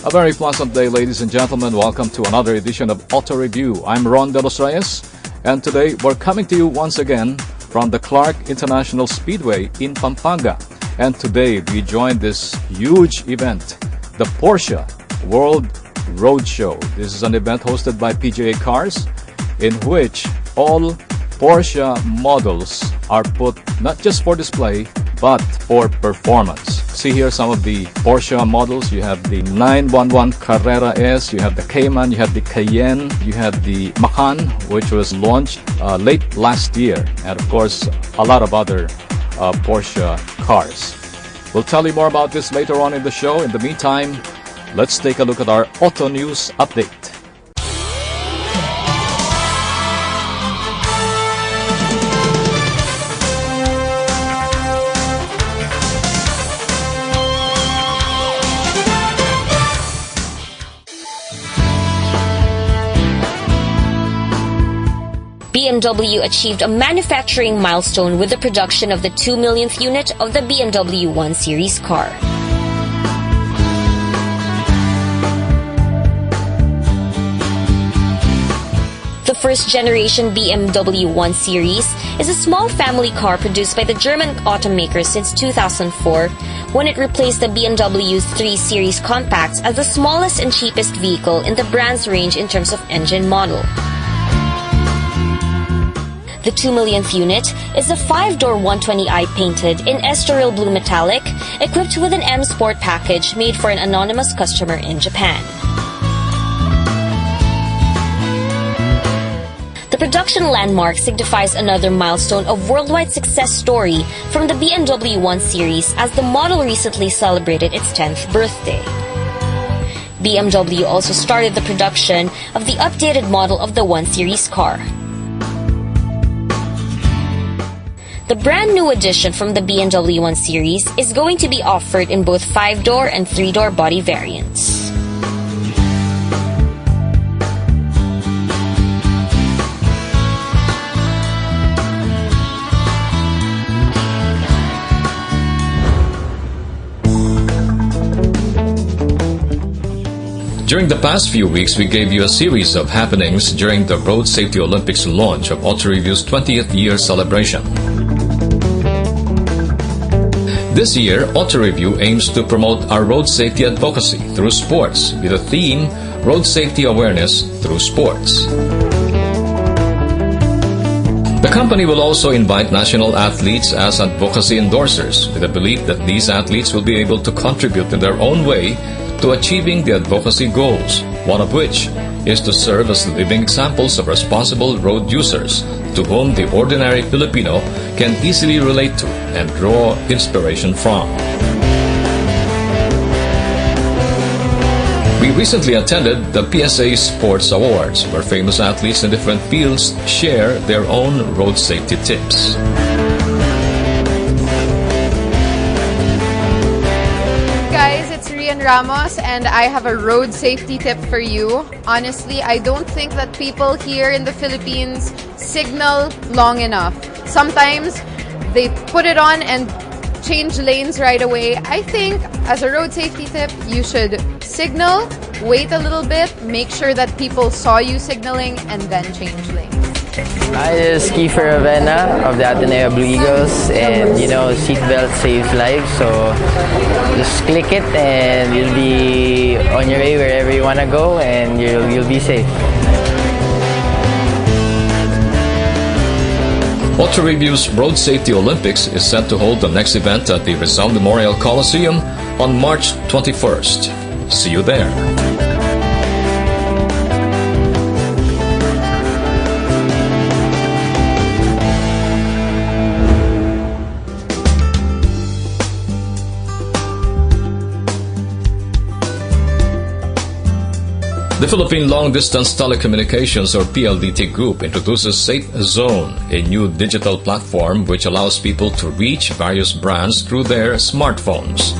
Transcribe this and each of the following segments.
A very pleasant day, ladies and gentlemen. Welcome to another edition of Auto Review. I'm Ron De Los Reyes, and today we're coming to you once again from the Clark International Speedway in Pampanga. And today we join this huge event, the Porsche World Roadshow. This is an event hosted by PGA Cars, in which all Porsche models are put not just for display, but for performance. See here some of the Porsche models. You have the 911 Carrera S, you have the Cayman, you have the Cayenne, you have the Macan, which was launched late last year, and of course a lot of other Porsche cars. We'll tell you more about this later on in the show. In the meantime, let's take a look at our Auto News update. BMW achieved a manufacturing milestone with the production of the 2 millionth unit of the BMW 1 Series car. The first-generation BMW 1 Series is a small family car produced by the German automaker since 2004, when it replaced the BMW 3 Series Compacts as the smallest and cheapest vehicle in the brand's range in terms of engine model. The 2 millionth unit is a 5-door 120i painted in Estoril Blue Metallic, equipped with an M Sport package made for an anonymous customer in Japan. The production landmark signifies another milestone of worldwide success story from the BMW 1 Series, as the model recently celebrated its 10th birthday. BMW also started the production of the updated model of the 1 Series car. The brand new addition from the BMW 1 Series is going to be offered in both 5-door and 3-door body variants. During the past few weeks, we gave you a series of happenings during the Road Safety Olympics launch of Auto Review's 20th year celebration. This year, Auto Review aims to promote our road safety advocacy through sports with the theme Road Safety Awareness Through Sports. The company will also invite national athletes as advocacy endorsers, with the belief that these athletes will be able to contribute in their own way to achieving the advocacy goals, one of which is to serve as living examples of responsible road users to whom the ordinary Filipino can easily relate to and draw inspiration from. We recently attended the PSA Sports Awards, where famous athletes in different fields share their own road safety tips. Guys, it's Rian Ramos, and I have a road safety tip for you. Honestly, I don't think that people here in the Philippines signal long enough. Sometimes they put it on and change lanes right away. I think as a road safety tip, you should signal, wait a little bit, make sure that people saw you signaling, and then change lanes. Hi, this is Kiefer Avena of the Ateneo Blue Eagles, and seatbelt saves lives, so just click it and you'll be on your way wherever you want to go, and you'll be safe. Auto Review's Road Safety Olympics is set to hold the next event at the Rizal Memorial Coliseum on March 21st. See you there. The Philippine Long Distance Telecommunications, or PLDT Group, introduces Safezone, a new digital platform which allows people to reach various brands through their smartphones.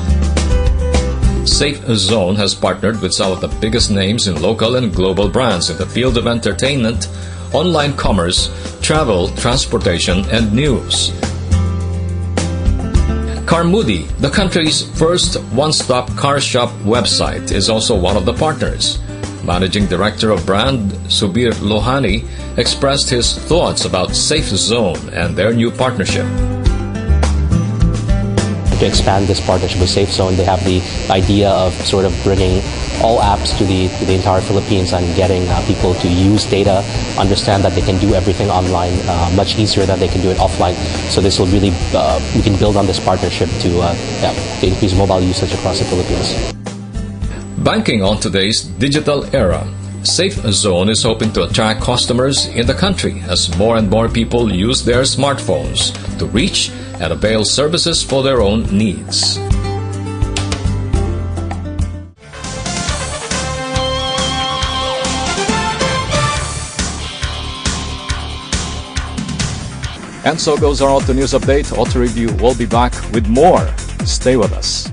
Safezone has partnered with some of the biggest names in local and global brands in the field of entertainment, online commerce, travel, transportation, and news. Carmoody, the country's first one-stop car shop website, is also one of the partners. Managing Director of Brand, Subir Lohani, expressed his thoughts about Safezone and their new partnership. To expand this partnership with Safezone, they have the idea of sort of bringing all apps to the entire Philippines and getting people to use data, understand that they can do everything online much easier than they can do it offline. So this will really, we can build on this partnership to increase mobile usage across the Philippines. Banking on today's digital era, Safezone is hoping to attract customers in the country as more and more people use their smartphones to reach and avail services for their own needs. And so goes our Auto News Update. Auto Review will be back with more. Stay with us.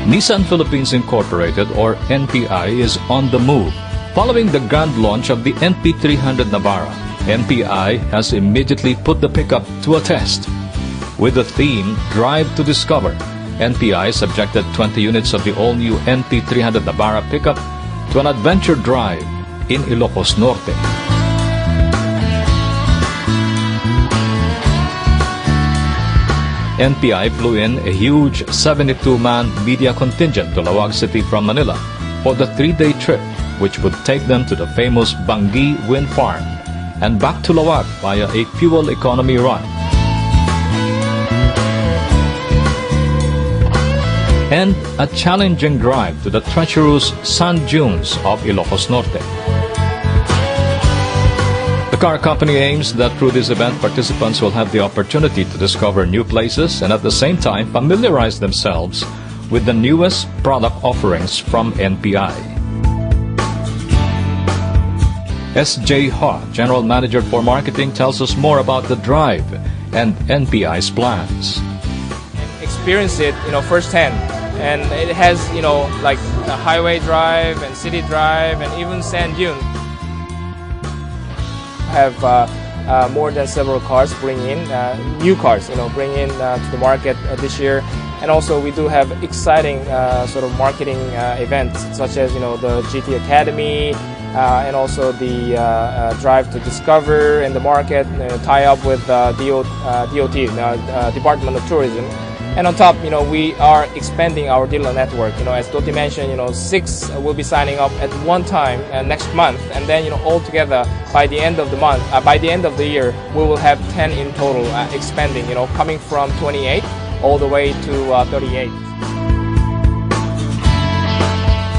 Nissan Philippines Incorporated, or NPI, is on the move. Following the grand launch of the NP300 Navara, NPI has immediately put the pickup to a test. With the theme Drive to Discover, NPI subjected 20 units of the all-new NP300 Navara pickup to an adventure drive in Ilocos Norte. NPI flew in a huge 72-man media contingent to Lawag City from Manila for the 3-day trip, which would take them to the famous Bangi Wind Farm and back to Lawag via a fuel economy run. And a challenging drive to the treacherous sand dunes of Ilocos Norte. The car company aims that through this event, participants will have the opportunity to discover new places and at the same time familiarize themselves with the newest product offerings from NPI. S.J. Ha, General Manager for Marketing, tells us more about the drive and NPI's plans. Experience it, firsthand, and it has, like a highway drive and city drive and even sand dune. Have more than several cars bring in new cars, bring in to the market this year, and also we do have exciting sort of marketing events such as the GT Academy and also the Drive to Discover in the market, tie up with DOT, Department of Tourism. And on top, we are expanding our dealer network. As Doti mentioned, 6 will be signing up at one time next month, and then all together by the end of the month, by the end of the year, we will have 10 in total, expanding. Coming from 28 all the way to 38.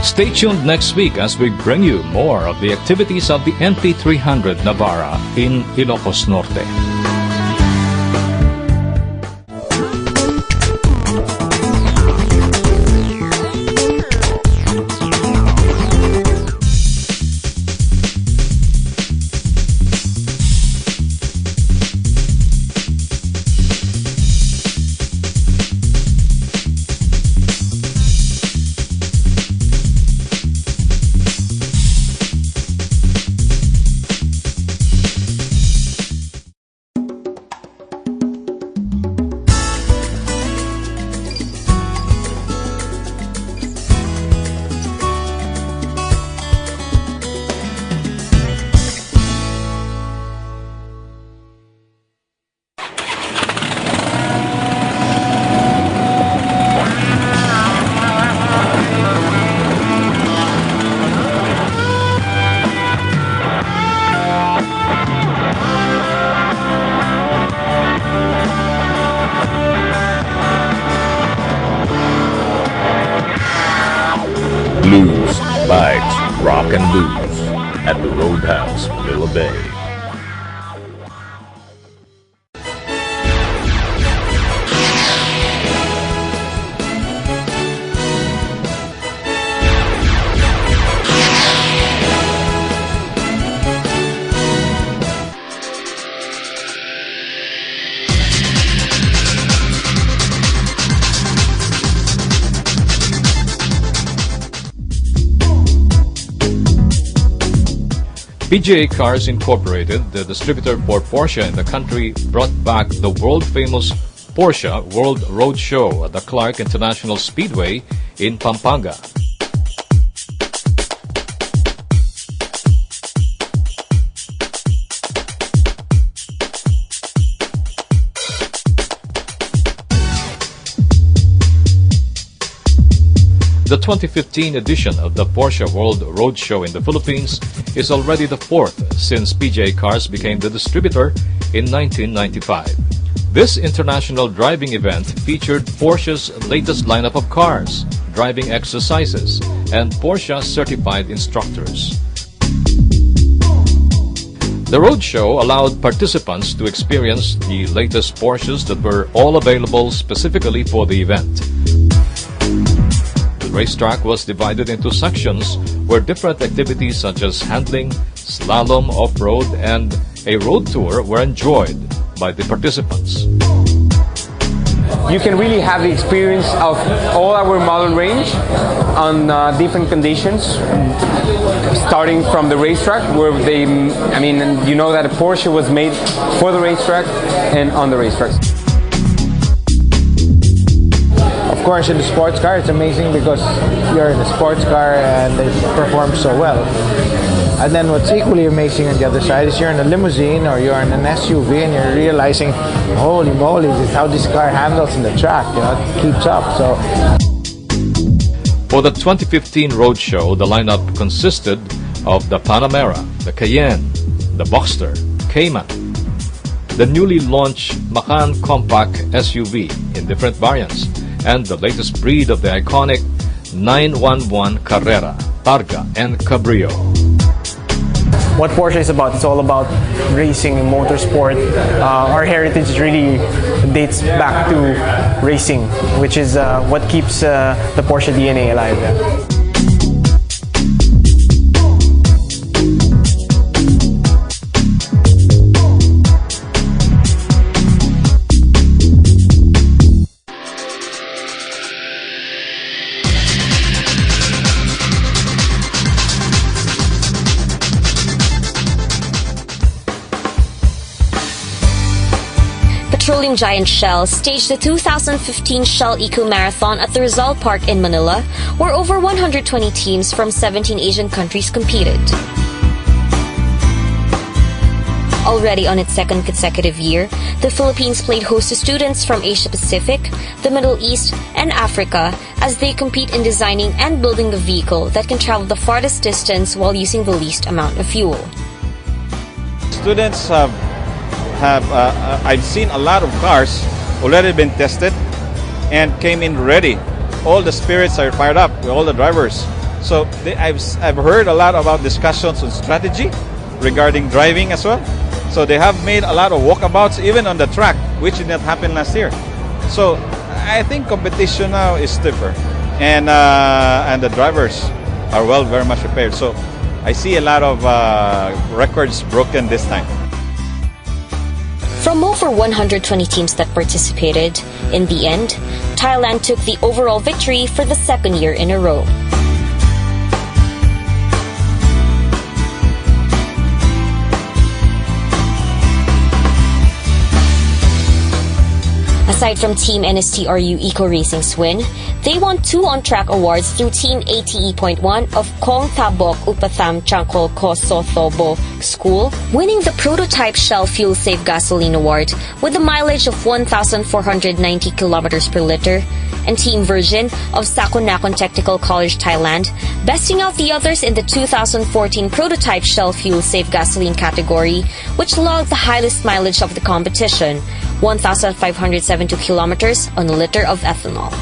Stay tuned next week as we bring you more of the activities of the NP300 Navara in Ilocos Norte. rock and blues at the Roadhouse, Manila Bay. PGA Cars Incorporated, the distributor for Porsche in the country, brought back the world-famous Porsche World Roadshow at the Clark International Speedway in Pampanga. The 2015 edition of the Porsche World Roadshow in the Philippines is already the fourth since PGA Cars became the distributor in 1995. This international driving event featured Porsche's latest lineup of cars, driving exercises, and Porsche certified instructors. The roadshow allowed participants to experience the latest Porsches that were all available specifically for the event. The racetrack was divided into sections where different activities such as handling, slalom, off-road, and a road tour were enjoyed by the participants. You can really have the experience of all our model range on different conditions, starting from the racetrack where you know that a Porsche was made for the racetrack and on the racetrack. Of course, in the sports car, it's amazing because you're in a sports car and they perform so well. And then what's equally amazing on the other side is you're in a limousine or you're in an SUV and you're realizing, holy moly, this is how this car handles in the track. You know, it keeps up. So, for the 2015 roadshow, the lineup consisted of the Panamera, the Cayenne, the Boxster, Cayman, the newly launched Macan compact SUV in different variants, and the latest breed of the iconic 911 Carrera, Targa, and Cabrio. What Porsche is about, it's all about racing and motorsport. Our heritage really dates back to racing, which is what keeps the Porsche DNA alive. Petroleum giant Shell staged the 2015 Shell Eco Marathon at the Rizal Park in Manila, where over 120 teams from 17 Asian countries competed. Already on its second consecutive year, the Philippines played host to students from Asia Pacific, the Middle East, and Africa as they compete in designing and building the vehicle that can travel the farthest distance while using the least amount of fuel. Students I've seen a lot of cars already been tested and came in ready. All the spirits are fired up with all the drivers. So I've heard a lot about discussions on strategy regarding driving as well. So they have made a lot of walkabouts even on the track, which did not happen last year. So I think competition now is stiffer, and the drivers are very much prepared. So I see a lot of records broken this time. From over 120 teams that participated, in the end, Thailand took the overall victory for the second year in a row. Aside from Team NSTRU Eco Racing's win, they won 2 on-track awards through Team ATE.1 of Kong Tabok Upatham Changkol Kosothobo School, winning the Prototype Shell Fuel Safe Gasoline Award with a mileage of 1,490 kilometers per liter, and Team Virgin of Sakonakon Technical College, Thailand, besting out the others in the 2014 Prototype Shell Fuel Safe Gasoline category, which logged the highest mileage of the competition, 1,572 kilometers on a liter of ethanol.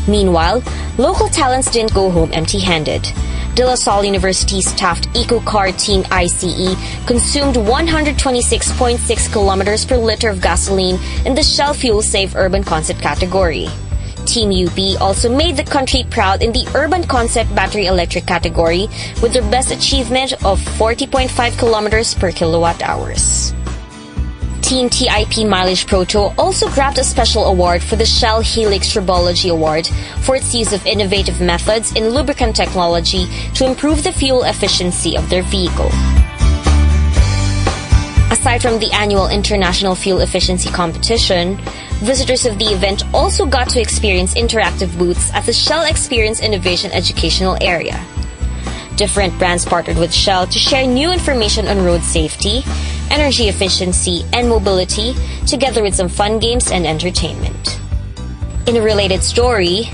Meanwhile, local talents didn't go home empty-handed. De La Salle University's Taft EcoCar Team ICE consumed 126.6 kilometers per liter of gasoline in the Shell Fuel Safe Urban Concept category. Team UP also made the country proud in the Urban Concept Battery Electric category with their best achievement of 40.5 kilometers per kilowatt hours. Team TIP Mileage Pro Tour also grabbed a special award for the Shell Helix Tribology Award for its use of innovative methods in lubricant technology to improve the fuel efficiency of their vehicle. Aside from the annual International Fuel Efficiency Competition, visitors of the event also got to experience interactive booths at the Shell Experience Innovation Educational Area. Different brands partnered with Shell to share new information on road safety, energy efficiency, and mobility, together with some fun games and entertainment. In a related story,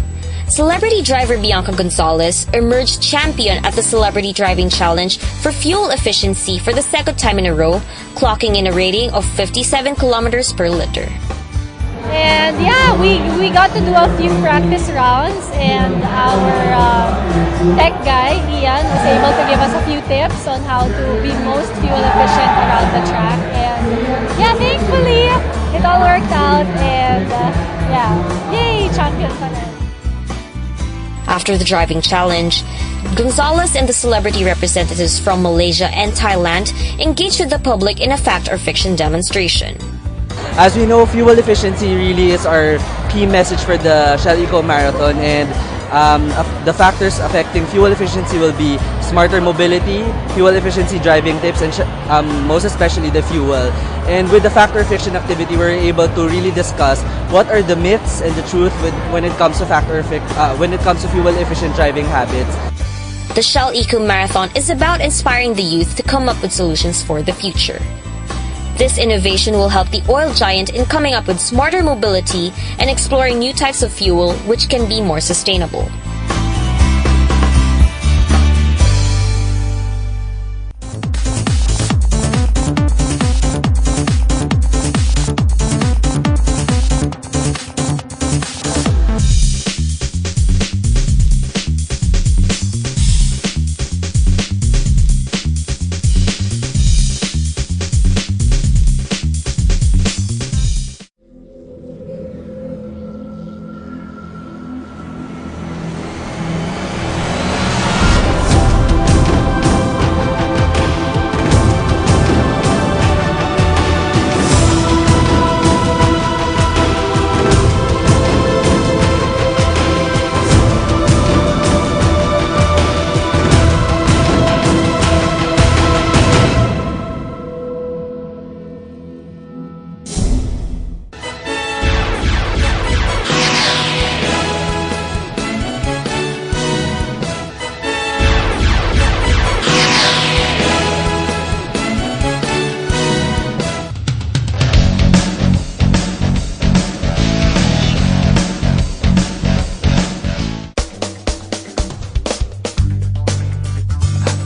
celebrity driver Bianca Gonzalez emerged champion at the Celebrity Driving Challenge for fuel efficiency for the second time in a row, clocking in a rating of 57 kilometers per liter. And yeah, we got to do a few practice rounds, and our tech guy, Ian, was able to give us a few tips on how to be most fuel efficient around the track. And yeah, thankfully, it all worked out, and yeah, yay, champion pa rin. After the driving challenge, Gonzalez and the celebrity representatives from Malaysia and Thailand engaged with the public in a fact or fiction demonstration. As we know, fuel efficiency really is our key message for the Shell Eco Marathon, and the factors affecting fuel efficiency will be smarter mobility, fuel efficiency driving tips, and most especially the fuel. And with the factor fiction activity, we're able to really discuss what are the myths and the truth when it comes to fuel efficient driving habits. The Shell Eco Marathon is about inspiring the youth to come up with solutions for the future. This innovation will help the oil giant in coming up with smarter mobility and exploring new types of fuel which can be more sustainable.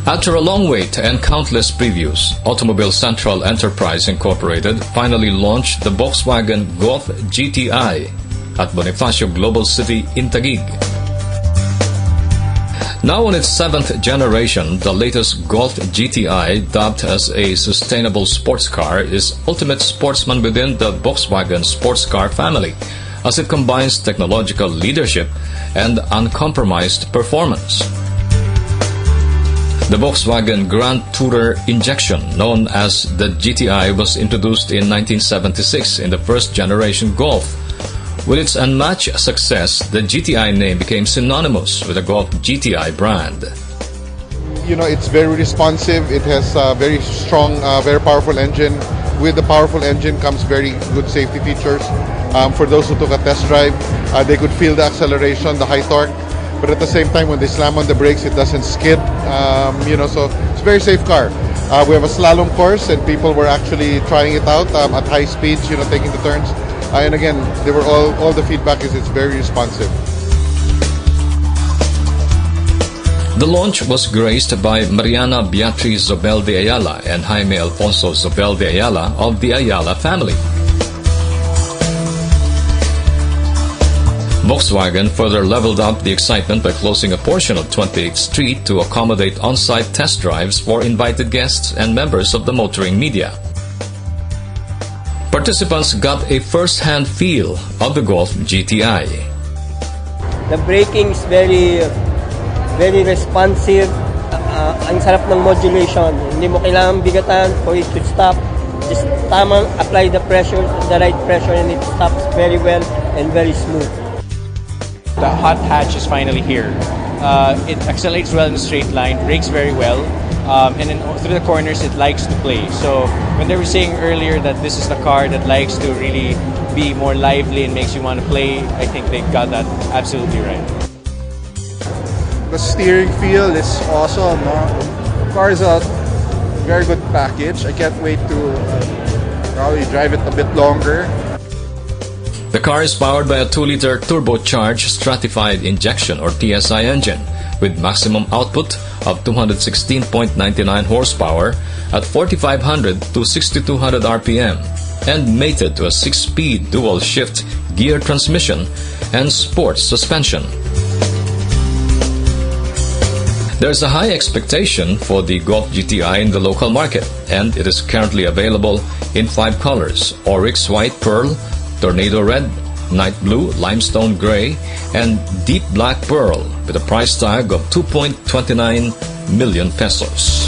After a long wait and countless previews, Automobile Central Enterprise Incorporated finally launched the Volkswagen Golf GTI at Bonifacio Global City in Taguig. Now on its 7th generation, the latest Golf GTI, dubbed as a sustainable sports car, is ultimate sportsman within the Volkswagen sports car family, as it combines technological leadership and uncompromised performance. The Volkswagen Grand Tourer injection, known as the GTI, was introduced in 1976 in the first generation Golf. With its unmatched success, the GTI name became synonymous with the Golf GTI brand. You know, it's very responsive. It has a very strong, very powerful engine. With the powerful engine comes very good safety features. For those who took a test drive, they could feel the acceleration, the high torque. But at the same time, when they slam on the brakes, it doesn't skid. So it's a very safe car. We have a slalom course, and people were actually trying it out at high speeds, taking the turns. And again, they were all the feedback is it's very responsive. The launch was graced by Mariana Beatriz Zobel de Ayala and Jaime Alfonso Zobel de Ayala of the Ayala family. Volkswagen further leveled up the excitement by closing a portion of 28th Street to accommodate on-site test drives for invited guests and members of the motoring media. Participants got a first-hand feel of the Golf GTI. The braking is very responsive. Ang sarap ng modulation. Hindi mo kailangan bigatan for it to stop. Just tamang apply the pressure, the right pressure, and it stops very well and very smooth. The hot hatch is finally here. It accelerates well in a straight line, brakes very well, and then through the corners it likes to play. So when they were saying earlier that this is the car that likes to really be more lively and makes you want to play, I think they got that absolutely right. The steering feel is awesome. The car is a very good package. I can't wait to probably drive it a bit longer. The car is powered by a 2-liter turbocharged stratified injection or TSI engine with maximum output of 216.99 horsepower at 4,500 to 6,200 RPM and mated to a 6-speed dual-shift gear transmission and sports suspension. There's a high expectation for the Golf GTI in the local market, and it is currently available in 5 colors: Oryx White Pearl, Tornado Red, Night Blue, Limestone Gray, and Deep Black Pearl with a price tag of 2.29 million pesos.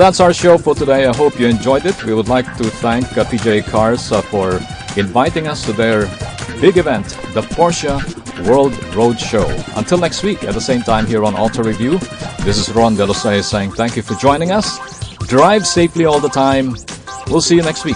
That's our show for today. I hope you enjoyed it. We would like to thank PJ Cars for inviting us to their big event, the Porsche World Roadshow. Until next week at the same time here on Auto Review, this is Ron De Los Reyes saying thank you for joining us. Drive safely all the time. We'll see you next week.